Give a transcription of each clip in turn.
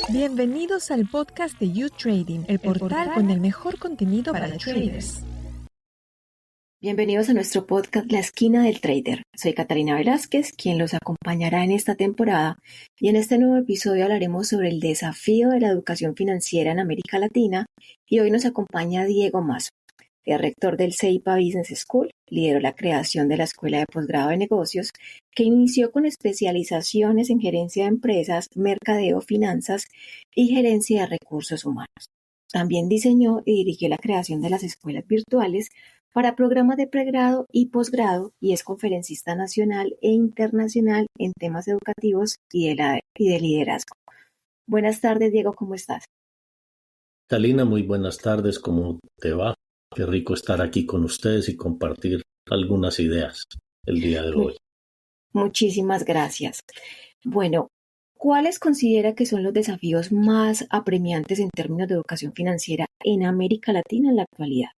Bienvenidos al podcast de You Trading, el portal con el mejor contenido para traders. Bienvenidos a nuestro podcast La Esquina del Trader. Soy Catalina Velázquez, quien los acompañará en esta temporada, y en este nuevo episodio hablaremos sobre el desafío de la educación financiera en América Latina, y hoy nos acompaña Diego Mazo. Es rector del CEIPA Business School, lideró la creación de la Escuela de Posgrado de Negocios, que inició con especializaciones en gerencia de empresas, mercadeo, finanzas y gerencia de recursos humanos. También diseñó y dirigió la creación de las escuelas virtuales para programas de pregrado y posgrado, y es conferencista nacional e internacional en temas educativos y de liderazgo. Buenas tardes, Diego, ¿cómo estás? Talina, muy buenas tardes, ¿cómo te va? Qué rico estar aquí con ustedes y compartir algunas ideas el día de hoy. Muchísimas gracias. Bueno, ¿cuáles considera que son los desafíos más apremiantes en términos de educación financiera en América Latina en la actualidad?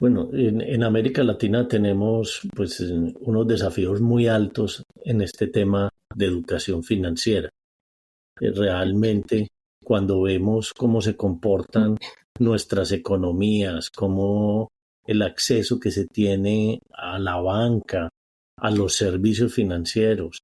Bueno, en América Latina tenemos unos desafíos muy altos en este tema de educación financiera. Realmente, cuando vemos cómo se comportan nuestras economías, cómo el acceso que se tiene a la banca, a los servicios financieros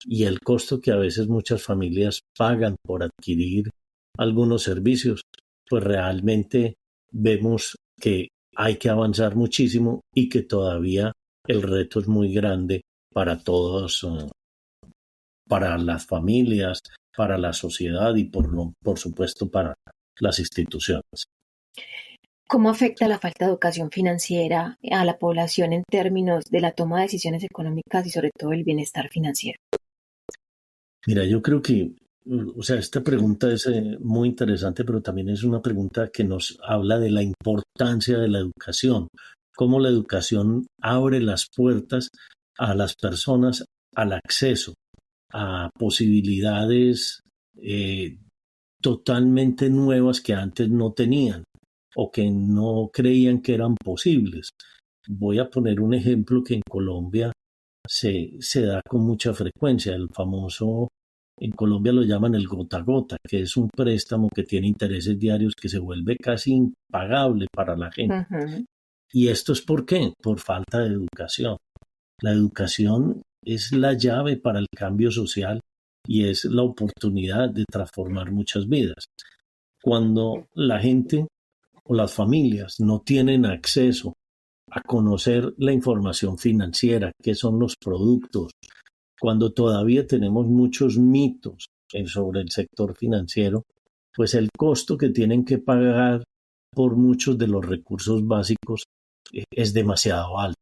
y el costo que a veces muchas familias pagan por adquirir algunos servicios, pues realmente vemos que hay que avanzar muchísimo y que todavía el reto es muy grande para todos, para las familias, para la sociedad y por supuesto para las instituciones. ¿Cómo afecta la falta de educación financiera a la población en términos de la toma de decisiones económicas y sobre todo el bienestar financiero? Mira, yo creo que, esta pregunta es muy interesante, pero también es una pregunta que nos habla de la importancia de la educación, cómo la educación abre las puertas a las personas al acceso a posibilidades totalmente nuevas que antes no tenían o que no creían que eran posibles. Voy a poner un ejemplo que en Colombia se da con mucha frecuencia, el famoso, en Colombia lo llaman el gota a gota, que es un préstamo que tiene intereses diarios que se vuelve casi impagable para la gente. Uh-huh. ¿Y esto es por qué? Por falta de educación. La educación es la llave para el cambio social y es la oportunidad de transformar muchas vidas. Cuando la gente o las familias no tienen acceso a conocer la información financiera, qué son los productos, cuando todavía tenemos muchos mitos sobre el sector financiero, pues el costo que tienen que pagar por muchos de los recursos básicos es demasiado alto.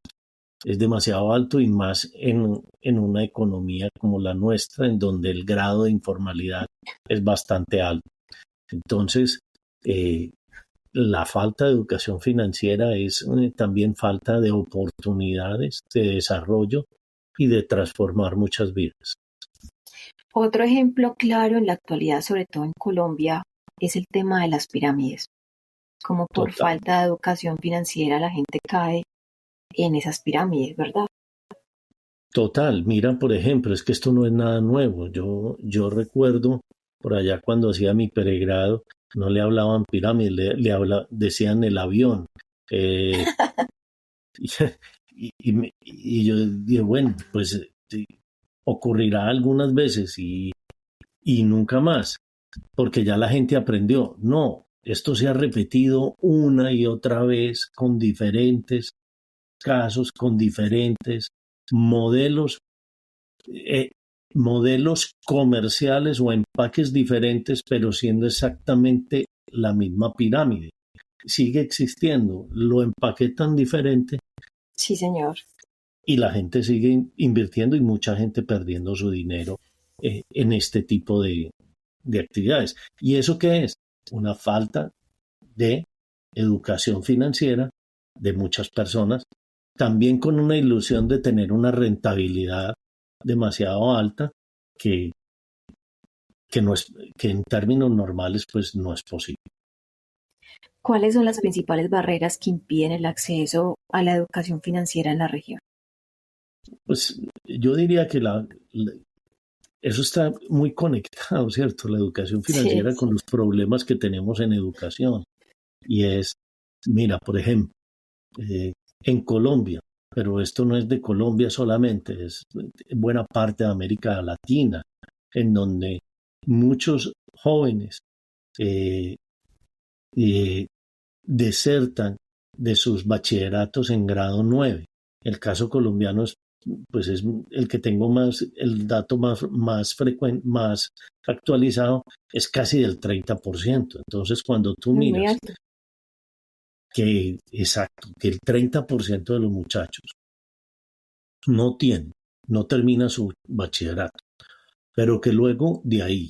Es demasiado alto y más en una economía como la nuestra, en donde el grado de informalidad es bastante alto. Entonces, la falta de educación financiera es también falta de oportunidades de desarrollo y de transformar muchas vidas. Otro ejemplo claro en la actualidad, sobre todo en Colombia, es el tema de las pirámides. Como por falta de educación financiera la gente cae en esas pirámides, ¿verdad? Total, mira, por ejemplo, es que esto no es nada nuevo. Yo recuerdo por allá cuando hacía mi pregrado, no le hablaban pirámides, decían el avión. Y yo dije, bueno, pues ocurrirá algunas veces y nunca más, porque ya la gente aprendió. No, esto se ha repetido una y otra vez con diferentes casos, con diferentes modelos, modelos comerciales o empaques diferentes, pero siendo exactamente la misma pirámide. Sigue existiendo, lo empaquetan diferente. Sí, señor. Y la gente sigue invirtiendo y mucha gente perdiendo su dinero en este tipo de actividades. ¿Y eso qué es? Una falta de educación financiera de muchas personas, también con una ilusión de tener una rentabilidad demasiado alta que en términos normales pues no es posible. ¿Cuáles son las principales barreras que impiden el acceso a la educación financiera en la región? Pues yo diría que eso está muy conectado, ¿cierto? La educación Sí, financiera con los problemas que tenemos en educación. Y es, mira, por ejemplo, eh, en Colombia, pero esto no es de Colombia solamente, es buena parte de América Latina, en donde muchos jóvenes eh, eh, desertan de sus bachilleratos en grado 9. El caso colombiano es, pues es el que tengo más, el dato más frecuente, más actualizado, es casi del 30%. Entonces, cuando tú es muy miras alto. que, exacto, que el 30% de los muchachos no tienen, no termina su bachillerato, pero que luego de ahí,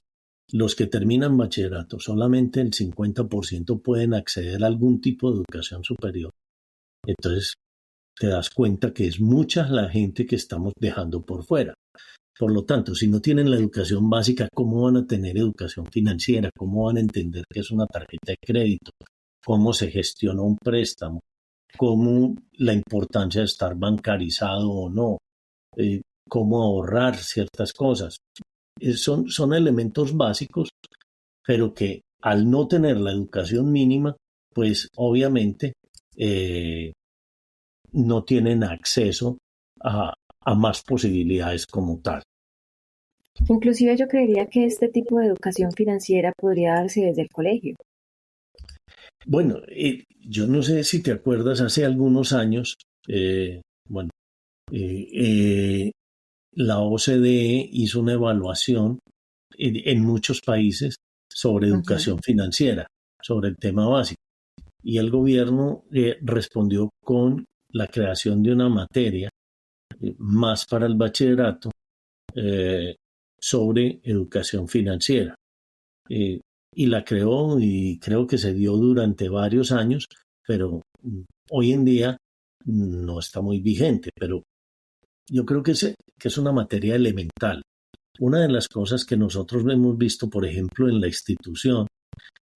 los que terminan bachillerato, solamente el 50% pueden acceder a algún tipo de educación superior. Entonces, te das cuenta que es mucha la gente que estamos dejando por fuera. Por lo tanto, si no tienen la educación básica, ¿cómo van a tener educación financiera? ¿Cómo van a entender qué es una tarjeta de crédito? ¿Cómo se gestiona un préstamo? ¿Cómo la importancia de estar bancarizado o no? Eh, ¿Cómo ahorrar ciertas cosas? Son elementos básicos, pero que al no tener la educación mínima, pues obviamente eh, no tienen acceso a más posibilidades como tal. Inclusive yo creería que este tipo de educación financiera podría darse desde el colegio. Bueno, yo no sé si te acuerdas, hace algunos años, bueno, eh, eh, la OCDE hizo una evaluación en muchos países sobre Ujú. educación financiera, sobre el tema básico. Y el gobierno respondió con la creación de una materia más para el bachillerato eh, sobre educación financiera. Eh, y la creó y creo que se dio durante varios años, pero hoy en día no está muy vigente, pero yo creo que es una materia elemental. Una de las cosas que nosotros hemos visto, por ejemplo, en la institución,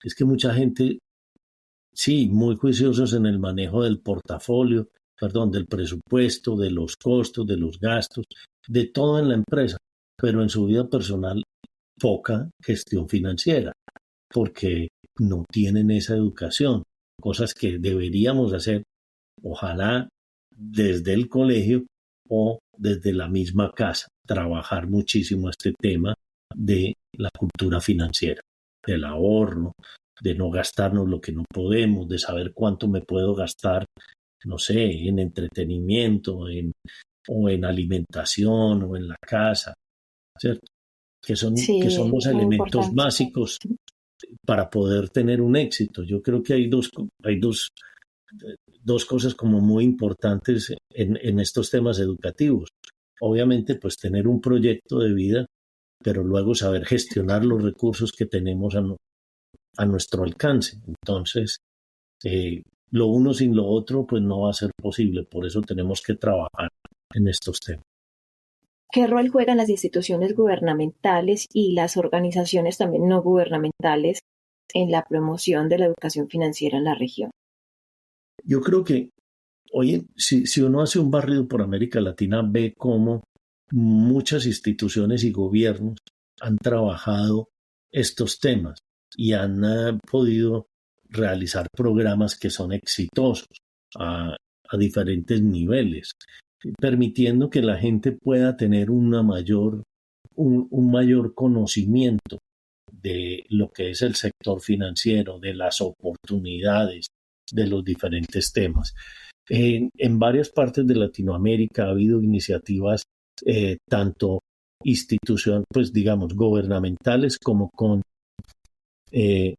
es que mucha gente, sí, muy juiciosos en el manejo del portafolio, perdón, del presupuesto, de los costos, de los gastos, de todo en la empresa, pero en su vida personal poca gestión financiera, porque no tienen esa educación, cosas que deberíamos hacer, ojalá desde el colegio o desde la misma casa, trabajar muchísimo este tema de la cultura financiera, del ahorro, de no gastarnos lo que no podemos, de saber cuánto me puedo gastar, no sé, en entretenimiento, o en alimentación o en la casa, ¿cierto? Que son Sí, los muy elementos importante. básicos para poder tener un éxito. Yo creo que dos cosas como muy importantes en estos temas educativos. Obviamente, pues tener un proyecto de vida, pero luego saber gestionar los recursos que tenemos a nuestro alcance. Entonces, lo uno sin lo otro, pues no va a ser posible. Por eso tenemos que trabajar en estos temas. ¿Qué rol juegan las instituciones gubernamentales y las organizaciones también no gubernamentales en la promoción de la educación financiera en la región? Yo creo que, oye, si uno hace un barrido por América Latina, ve cómo muchas instituciones y gobiernos han trabajado estos temas y han podido realizar programas que son exitosos a diferentes niveles, permitiendo que la gente pueda tener un mayor conocimiento de lo que es el sector financiero, de las oportunidades, de los diferentes temas. En varias partes de Latinoamérica ha habido iniciativas tanto instituciones, pues digamos, gubernamentales como con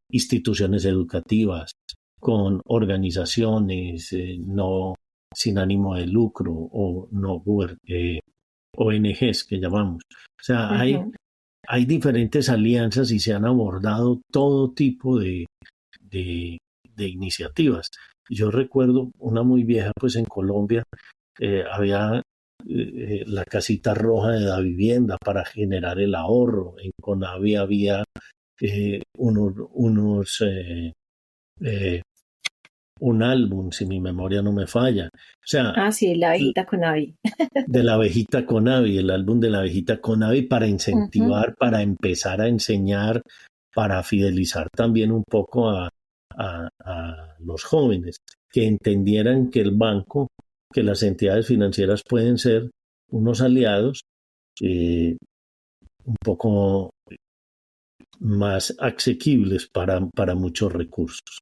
instituciones educativas, con organizaciones no sin ánimo de lucro o no ONGs que llamamos. O sea, Ujú. hay diferentes alianzas y se han abordado todo tipo de, de iniciativas. Yo recuerdo una muy vieja, pues en Colombia había la casita roja de la vivienda para generar el ahorro. En Conavi había unos eh, un álbum, si mi memoria no me falla. O sea, Ah, sí, la abejita con Abby. de la abejita Conavi, el álbum de la abejita Conavi para Ujú. incentivar, para empezar a enseñar, para fidelizar también un poco a los jóvenes, que entendieran que el banco, que las entidades financieras pueden ser unos aliados eh, un poco más asequibles para muchos recursos.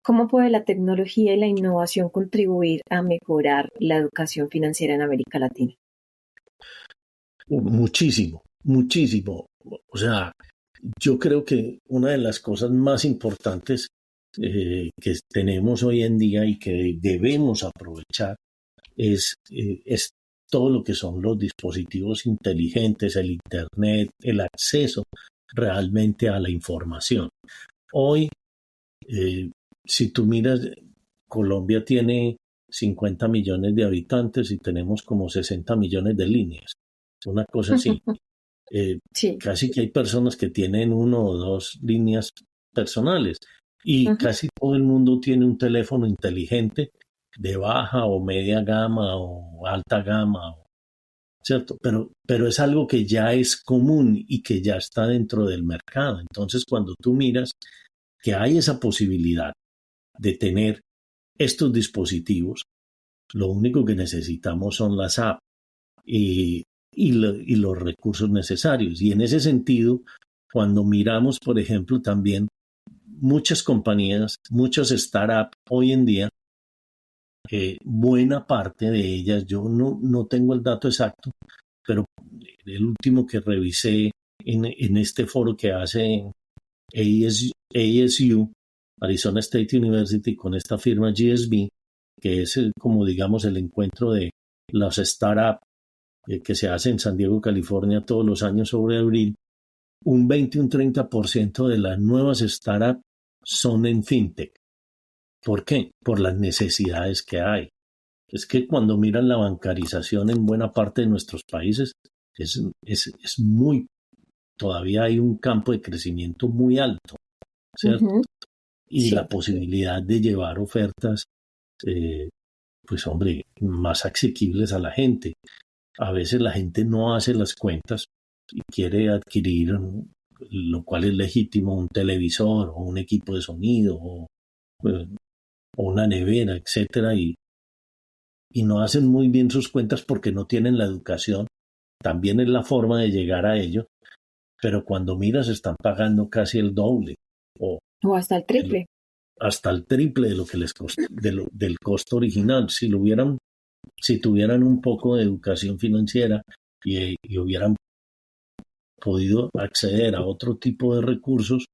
¿Cómo puede la tecnología y la innovación contribuir a mejorar la educación financiera en América Latina? Muchísimo, muchísimo. O sea, yo creo que una de las cosas más importantes que tenemos hoy en día y que debemos aprovechar es todo lo que son los dispositivos inteligentes, el Internet, el acceso realmente a la información. Hoy, eh, si tú miras, Colombia tiene 50 millones de habitantes y tenemos como 60 millones de líneas. Una cosa así. Eh, Sí. Casi que hay personas que tienen uno o dos líneas personales y Ujú. casi todo el mundo tiene un teléfono inteligente de baja o media gama o alta gama, ¿cierto? Pero es algo que ya es común y que ya está dentro del mercado. Entonces, cuando tú miras que hay esa posibilidad de tener estos dispositivos, lo único que necesitamos son las apps y los recursos necesarios. Y en ese sentido, cuando miramos, por ejemplo, también muchas compañías, muchas startups hoy en día, buena parte de ellas, yo no tengo el dato exacto, pero el último que revisé en este foro que hace ASU, Arizona State University, con esta firma GSB, que es como digamos el encuentro de las startups que se hace en San Diego, California, todos los años sobre abril, un 20 un 30% de las nuevas startups son en fintech. ¿Por qué? Por las necesidades que hay. Es que cuando miran la bancarización en buena parte de nuestros países, es muy, todavía hay un campo de crecimiento muy alto, ¿cierto? Ujú. Y la Sí. posibilidad de llevar ofertas, eh, pues hombre, más asequibles a la gente. A veces la gente no hace las cuentas y quiere adquirir, lo cual es legítimo, un televisor o un equipo de sonido eh, o una nevera, etcétera, y no hacen muy bien sus cuentas porque no tienen la educación. También es la forma de llegar a ello, pero cuando miras están pagando casi el doble o O hasta el el- triple. hasta el triple de lo que les costó, del costo original. Si tuvieran un poco de educación financiera y hubieran podido acceder a otro tipo de recursos,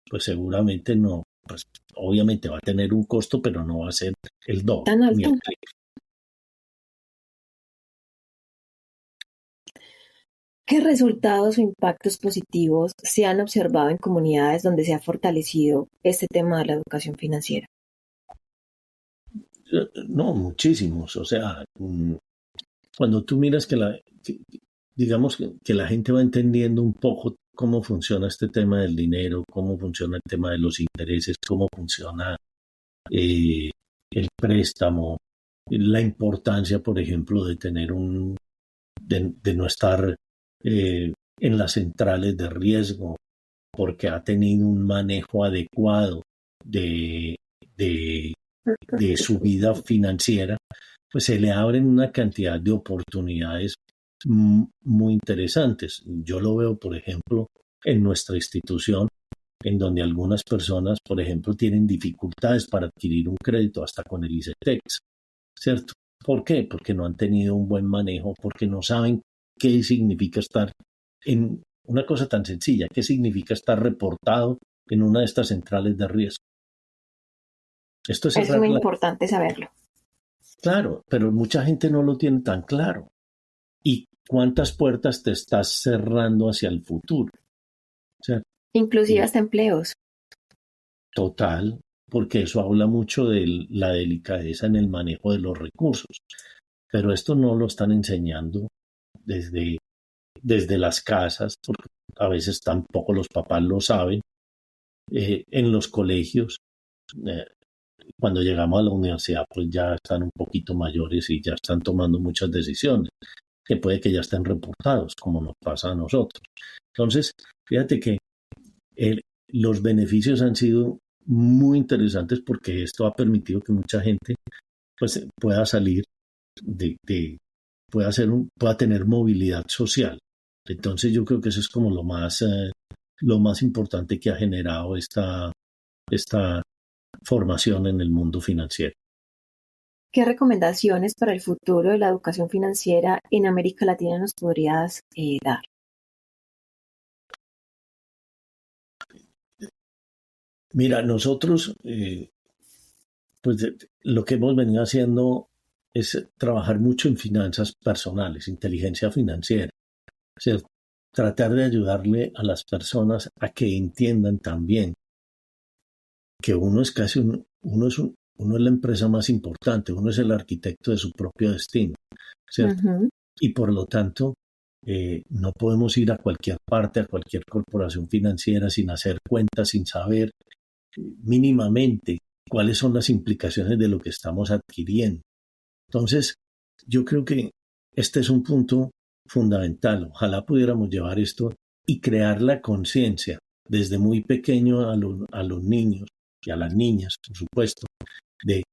pues seguramente no, pues obviamente va a tener un costo, pero no va a ser el doble Tan ni alto. el triple. ¿Qué resultados o impactos positivos se han observado en comunidades donde se ha fortalecido este tema de la educación financiera? No, muchísimos. O sea, cuando tú miras digamos que la gente va entendiendo un poco cómo funciona este tema del dinero, cómo funciona el tema de los intereses, cómo funciona eh, el préstamo, la importancia, por ejemplo, de tener de no estar en las centrales de riesgo, porque ha tenido un manejo adecuado de, de, de su vida financiera, pues se le abren una cantidad de oportunidades muy interesantes. Yo lo veo, por ejemplo, en nuestra institución, en donde algunas personas, por ejemplo, tienen dificultades para adquirir un crédito hasta con el ICETEX, ¿cierto? ¿Por qué? Porque no han tenido un buen manejo, porque no saben qué significa estar en una cosa tan sencilla, qué significa estar reportado en una de estas centrales de riesgo. Esto es Eso es cerrar muy la... importante saberlo. Claro, pero mucha gente no lo tiene tan claro. ¿Y cuántas puertas te estás cerrando hacia el futuro? O sea, Inclusive eh, hasta empleos. total, porque eso habla mucho de la delicadeza en el manejo de los recursos. Pero esto no lo están enseñando desde, desde las casas, porque a veces tampoco los papás lo saben, en los colegios. cuando llegamos a la universidad, pues ya están un poquito mayores y ya están tomando muchas decisiones, que puede que ya estén reportados, como nos pasa a nosotros. Entonces, fíjate que el- los beneficios han sido muy interesantes porque esto ha permitido que mucha gente pues pueda salir pueda tener movilidad social. Entonces yo creo que eso es como lo más importante que ha generado esta formación en el mundo financiero. ¿Qué recomendaciones para el futuro de la educación financiera en América Latina nos podrías dar? Mira, nosotros, lo que hemos venido haciendo es trabajar mucho en finanzas personales, inteligencia financiera, ¿cierto? Tratar de ayudarle a las personas a que entiendan también que uno es uno es la empresa más importante, uno es el arquitecto de su propio destino, ¿cierto? Ujú. Y por lo tanto, no podemos ir a cualquier parte, a cualquier corporación financiera sin hacer cuentas, sin saber mínimamente cuáles son las implicaciones de lo que estamos adquiriendo. Entonces, yo creo que este es un punto fundamental. Ojalá pudiéramos llevar esto y crear la conciencia desde muy pequeño a los niños y a las niñas, por supuesto, de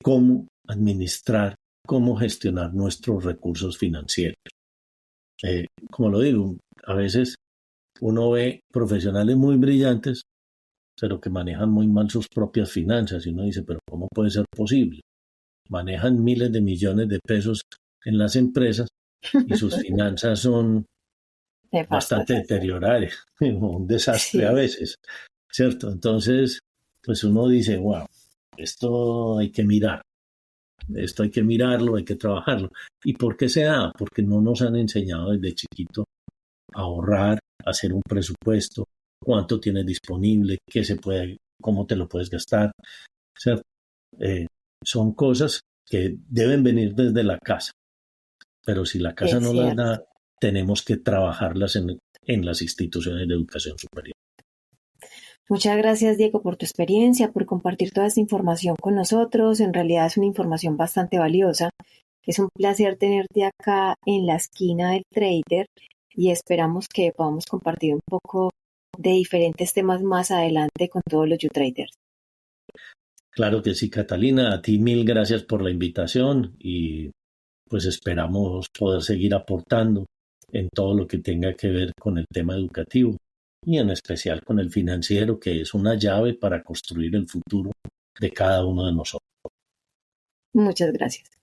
cómo administrar, cómo gestionar nuestros recursos financieros. Como lo digo, a veces uno ve profesionales muy brillantes, pero que manejan muy mal sus propias finanzas y uno dice, pero ¿cómo puede ser posible? Manejan miles de millones de pesos en las empresas y sus finanzas son bastante Nefastas. deterioradas, un desastre a Sí, veces, ¿cierto? Entonces, pues uno dice, wow, esto hay que mirar, esto hay que mirarlo, hay que trabajarlo. ¿Y por qué se da? Porque no nos han enseñado desde chiquito a ahorrar, a hacer un presupuesto, cuánto tienes disponible, qué se puede, cómo te lo puedes gastar, ¿cierto? Eh, Son cosas que deben venir desde la casa, pero si la casa es no las cierto. da, tenemos que trabajarlas en las instituciones de educación superior. Muchas gracias, Diego, por tu experiencia, por compartir toda esta información con nosotros. En realidad es una información bastante valiosa. Es un placer tenerte acá en la esquina del trader y esperamos que podamos compartir un poco de diferentes temas más adelante con todos los YouTraders. Claro que sí, Catalina, a ti mil gracias por la invitación y pues esperamos poder seguir aportando en todo lo que tenga que ver con el tema educativo y en especial con el financiero, que es una llave para construir el futuro de cada uno de nosotros. Muchas gracias.